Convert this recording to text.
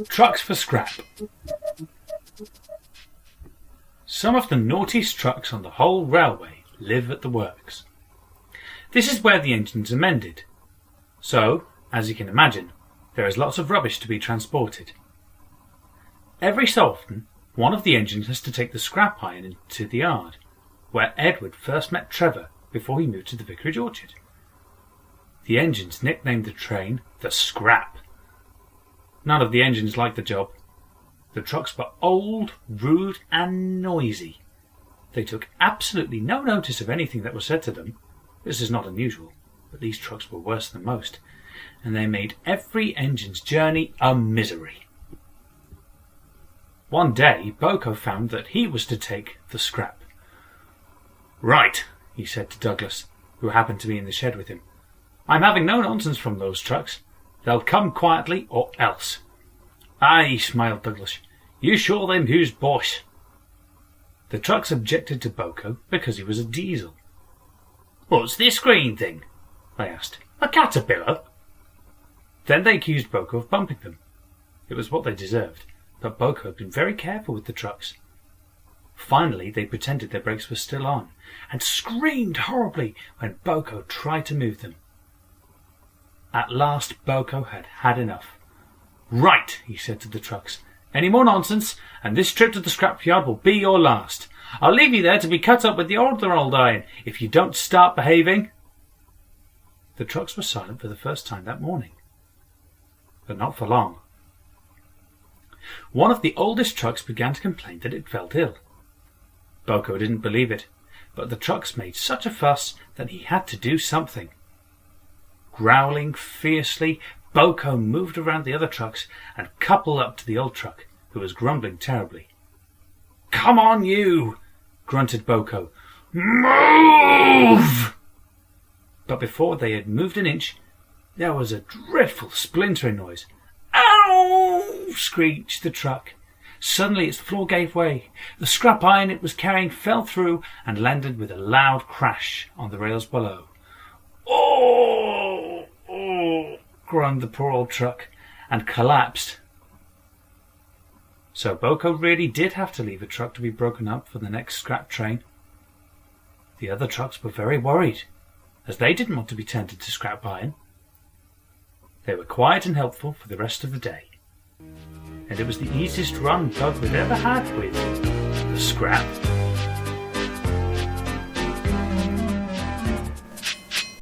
Trucks for scrap. Some of the naughtiest trucks on the whole railway live at the works. This is where the engines are mended. So, as you can imagine, there is lots of rubbish to be transported. Every so often, one of the engines has to take the scrap iron into the yard, where Edward first met Trevor before he moved to the vicarage orchard. The engines nicknamed the train the Scrap. None of the engines liked the job. The trucks were old, rude and noisy. They took absolutely no notice of anything that was said to them. This is not unusual, but these trucks were worse than most, and they made every engine's journey a misery. One day, Boko found that he was to take the Scrap. "Right," he said to Douglas, who happened to be in the shed with him. "I'm having no nonsense from those trucks. They'll come quietly or else." "Aye," smiled Douglas. "You show them who's boss." The trucks objected to Boko because he was a diesel. "What's this green thing?" they asked. "A caterpillar?" Then they accused Boko of bumping them. It was what they deserved, but Boko had been very careful with the trucks. Finally, they pretended their brakes were still on, and screamed horribly when Boko tried to move them. At last Boko had had enough. "Right," he said to the trucks. "Any more nonsense, and this trip to the scrapyard will be your last. I'll leave you there to be cut up with the other old iron if you don't start behaving." The trucks were silent for the first time that morning. But not for long. One of the oldest trucks began to complain that it felt ill. Boko didn't believe it, but the trucks made such a fuss that he had to do something. Growling fiercely, Boko moved around the other trucks and coupled up to the old truck, who was grumbling terribly. "Come on, you!" grunted Boko. "Move!" But before they had moved an inch, there was a dreadful splintering noise. "Ow!" screeched the truck. Suddenly its floor gave way. The scrap iron it was carrying fell through and landed with a loud crash on the rails below. "Oh!" groaned the poor old truck, and collapsed. So Boko really did have to leave a truck to be broken up for the next scrap train. The other trucks were very worried, as they didn't want to be turned into scrap iron. They were quiet and helpful for the rest of the day, and it was the easiest run Doug had ever had with the Scrap.